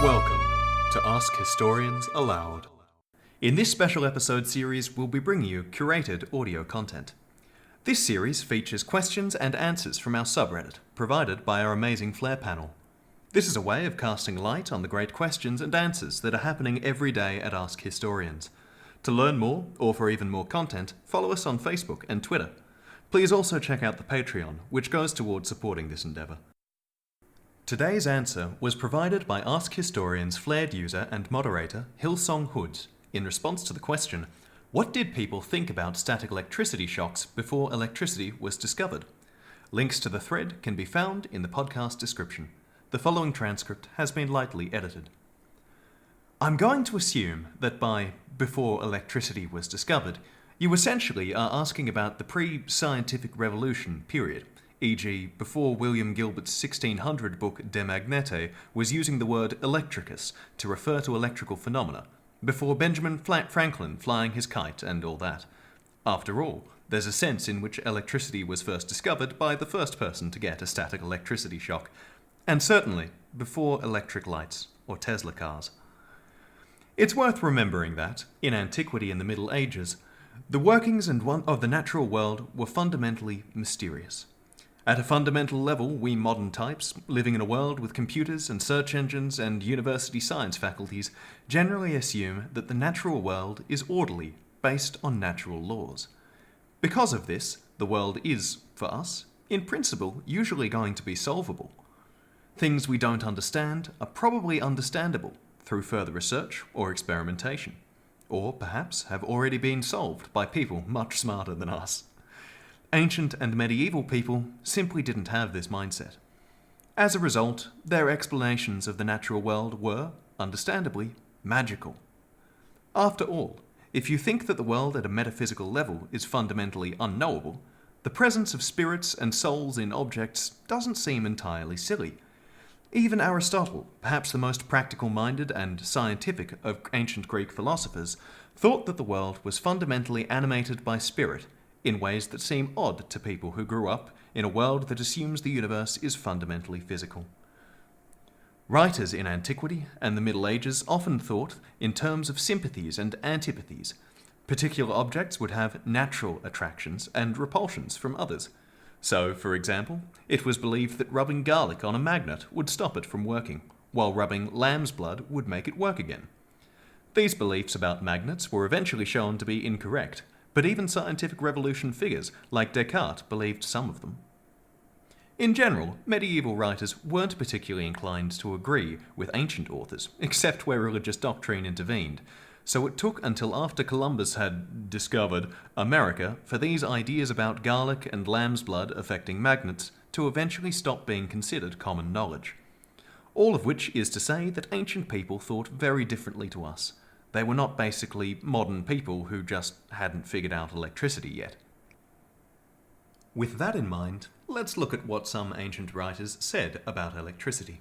Welcome to Ask Historians Aloud. In this special episode series, we'll be bringing you curated audio content. This series features questions and answers from our subreddit, provided by our amazing Flare panel. This is a way of casting light on the great questions and answers that are happening every day at Ask Historians. To learn more, or for even more content, follow us on Facebook and Twitter. Please also check out the Patreon, which goes towards supporting this endeavour. Today's answer was provided by Ask Historians flared user and moderator hillsonghoods in response to the question, what did people think about static electricity shocks before electricity was discovered? Links to the thread can be found in the podcast description. The following transcript has been lightly edited. I'm going to assume that by before electricity was discovered, you essentially are asking about the pre-scientific revolution period, e.g. before William Gilbert's 1600 book De Magnete was using the word electricus to refer to electrical phenomena, before Benjamin Franklin flying his kite and all that. After all, there's a sense in which electricity was first discovered by the first person to get a static electricity shock, and certainly before electric lights or Tesla cars. It's worth remembering that, in antiquity and the Middle Ages, the workings of the natural world were fundamentally mysterious. At a fundamental level, we modern types, living in a world with computers and search engines and university science faculties, generally assume that the natural world is orderly, based on natural laws. Because of this, the world is, for us, in principle, usually going to be solvable. Things we don't understand are probably understandable through further research or experimentation, or perhaps have already been solved by people much smarter than us. Ancient and medieval people simply didn't have this mindset. As a result, their explanations of the natural world were, understandably, magical. After all, if you think that the world at a metaphysical level is fundamentally unknowable, the presence of spirits and souls in objects doesn't seem entirely silly. Even Aristotle, perhaps the most practical-minded and scientific of ancient Greek philosophers, thought that the world was fundamentally animated by spirit, in ways that seem odd to people who grew up in a world that assumes the universe is fundamentally physical. Writers in antiquity and the Middle Ages often thought in terms of sympathies and antipathies. Particular objects would have natural attractions and repulsions from others. So, for example, it was believed that rubbing garlic on a magnet would stop it from working, while rubbing lamb's blood would make it work again. These beliefs about magnets were eventually shown to be incorrect, but even scientific revolution figures like Descartes believed some of them. In general, medieval writers weren't particularly inclined to agree with ancient authors, except where religious doctrine intervened, so it took until after Columbus had discovered America for these ideas about garlic and lamb's blood affecting magnets to eventually stop being considered common knowledge. All of which is to say that ancient people thought very differently to us. They were not basically modern people who just hadn't figured out electricity yet. With that in mind, let's look at what some ancient writers said about electricity.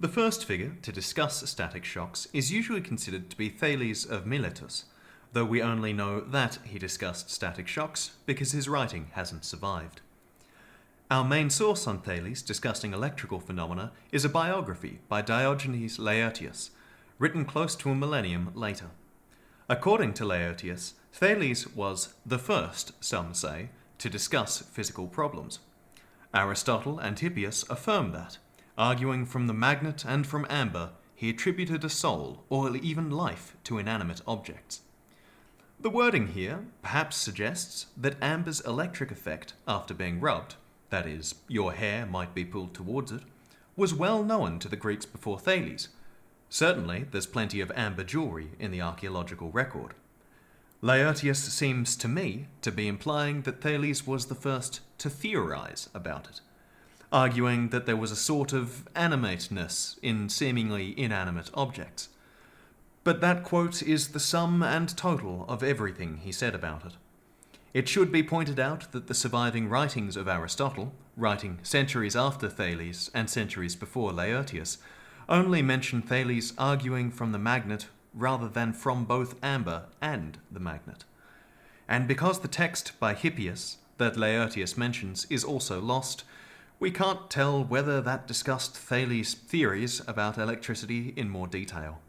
The first figure to discuss static shocks is usually considered to be Thales of Miletus, though we only know that he discussed static shocks because his writing hasn't survived. Our main source on Thales discussing electrical phenomena is a biography by Diogenes Laertius, written close to a millennium later. According to Laertius, Thales was the first, some say, to discuss physical problems. Aristotle and Hippias affirm that, arguing from the magnet and from amber, he attributed a soul or even life to inanimate objects. The wording here perhaps suggests that amber's electric effect after being rubbed, that is, your hair might be pulled towards it, was well known to the Greeks before Thales. Certainly, there's plenty of amber jewelry in the archaeological record. Laertius seems to me to be implying that Thales was the first to theorize about it, arguing that there was a sort of animateness in seemingly inanimate objects. But that quote is the sum and total of everything he said about it. It should be pointed out that the surviving writings of Aristotle, writing centuries after Thales and centuries before Laertius, only mention Thales arguing from the magnet rather than from both amber and the magnet. And because the text by Hippias that Laertius mentions is also lost, we can't tell whether that discussed Thales' theories about electricity in more detail.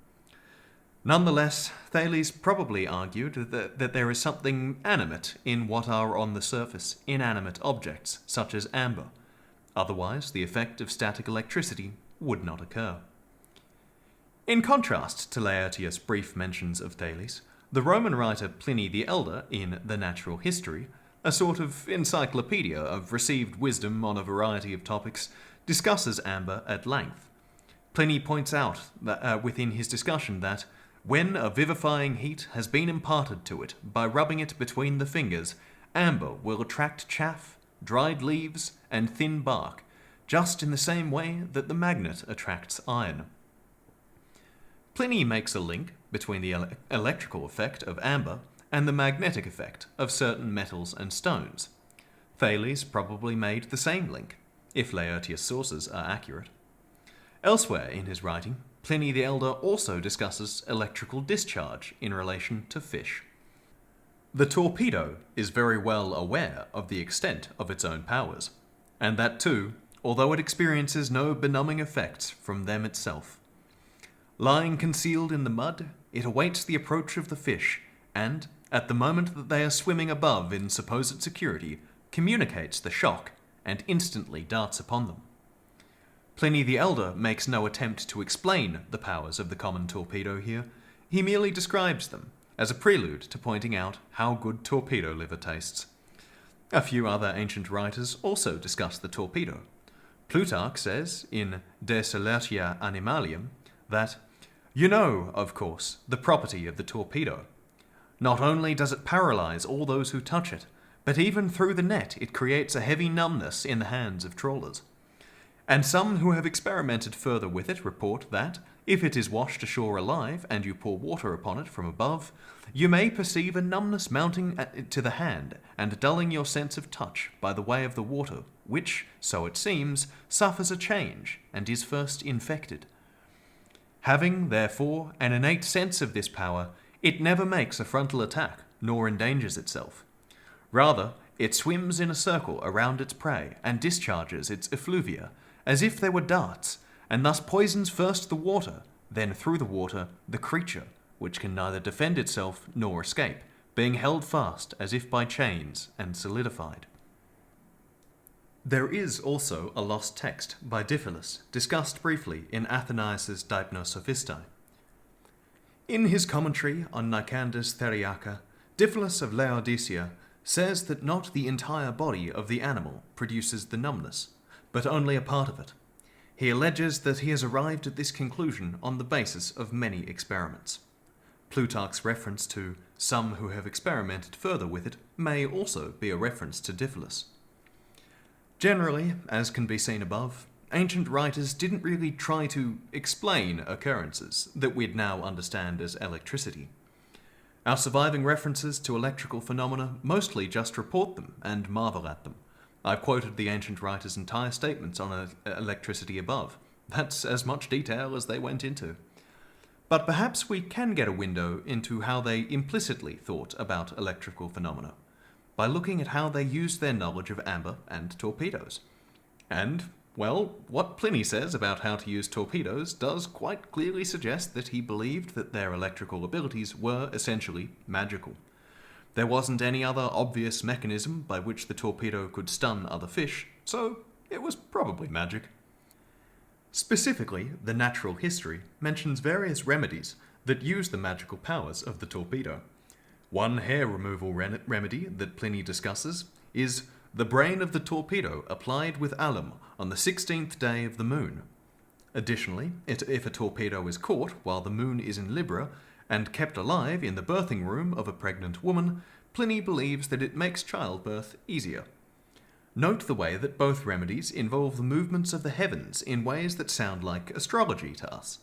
Nonetheless, Thales probably argued that there is something animate in what are on the surface inanimate objects, such as amber. Otherwise, the effect of static electricity would not occur. In contrast to Laertius' brief mentions of Thales, the Roman writer Pliny the Elder, in The Natural History, a sort of encyclopedia of received wisdom on a variety of topics, discusses amber at length. Pliny points out that, within his discussion that, when a vivifying heat has been imparted to it by rubbing it between the fingers, amber will attract chaff, dried leaves, and thin bark, just in the same way that the magnet attracts iron. Pliny makes a link between the electrical effect of amber and the magnetic effect of certain metals and stones. Thales probably made the same link, if Laertius' sources are accurate. Elsewhere in his writing, Pliny the Elder also discusses electrical discharge in relation to fish. The torpedo is very well aware of the extent of its own powers, and that too, although it experiences no benumbing effects from them itself. Lying concealed in the mud, it awaits the approach of the fish, and, at the moment that they are swimming above in supposed security, communicates the shock, and instantly darts upon them. Pliny the Elder makes no attempt to explain the powers of the common torpedo here. He merely describes them, as a prelude to pointing out how good torpedo liver tastes. A few other ancient writers also discuss the torpedo. Plutarch says, in De Salertia Animalium, that, "You know, of course, the property of the torpedo. Not only does it paralyze all those who touch it, but even through the net it creates a heavy numbness in the hands of trawlers. And some who have experimented further with it report that, if it is washed ashore alive and you pour water upon it from above, you may perceive a numbness mounting to the hand and dulling your sense of touch by the way of the water, which, so it seems, suffers a change and is first infected. Having, therefore, an innate sense of this power, it never makes a frontal attack, nor endangers itself. Rather, it swims in a circle around its prey and discharges its effluvia, as if they were darts, and thus poisons first the water, then through the water the creature, which can neither defend itself nor escape, being held fast as if by chains and solidified." There is also a lost text by Diphilus, discussed briefly in Athanasius' Deipnosophistae. In his commentary on Nicander's Theriaca, Diphilus of Laodicea says that not the entire body of the animal produces the numbness, but only a part of it. He alleges that he has arrived at this conclusion on the basis of many experiments. Plutarch's reference to some who have experimented further with it may also be a reference to Diphilus. Generally, as can be seen above, ancient writers didn't really try to explain occurrences that we'd now understand as electricity. Our surviving references to electrical phenomena mostly just report them and marvel at them. I've quoted the ancient writers' entire statements on electricity above. That's as much detail as they went into. But perhaps we can get a window into how they implicitly thought about electrical phenomena, by looking at how they used their knowledge of amber and torpedoes. And, well, what Pliny says about how to use torpedoes does quite clearly suggest that he believed that their electrical abilities were essentially magical. There wasn't any other obvious mechanism by which the torpedo could stun other fish, so it was probably magic. Specifically, The Natural History mentions various remedies that use the magical powers of the torpedo. One hair removal remedy that Pliny discusses is the brain of the torpedo applied with alum on the 16th day of the moon. Additionally, if a torpedo is caught while the moon is in Libra and kept alive in the birthing room of a pregnant woman, Pliny believes that it makes childbirth easier. Note the way that both remedies involve the movements of the heavens in ways that sound like astrology to us.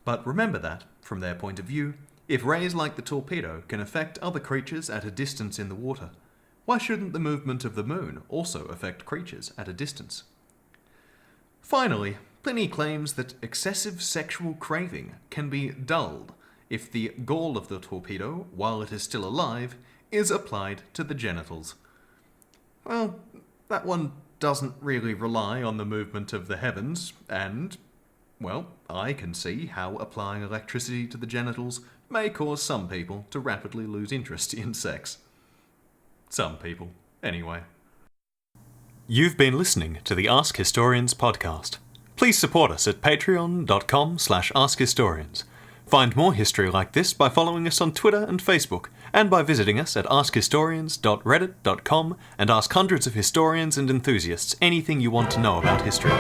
But remember that, from their point of view, if rays like the torpedo can affect other creatures at a distance in the water, why shouldn't the movement of the moon also affect creatures at a distance? Finally, Pliny claims that excessive sexual craving can be dulled if the gall of the torpedo, while it is still alive, is applied to the genitals. Well, that one doesn't really rely on the movement of the heavens, and, well, I can see how applying electricity to the genitals may cause some people to rapidly lose interest in sex. Some people, anyway. You've been listening to the Ask Historians podcast. Please support us at patreon.com/askhistorians. Find more history like this by following us on Twitter and Facebook, and by visiting us at askhistorians.reddit.com and ask hundreds of historians and enthusiasts anything you want to know about history.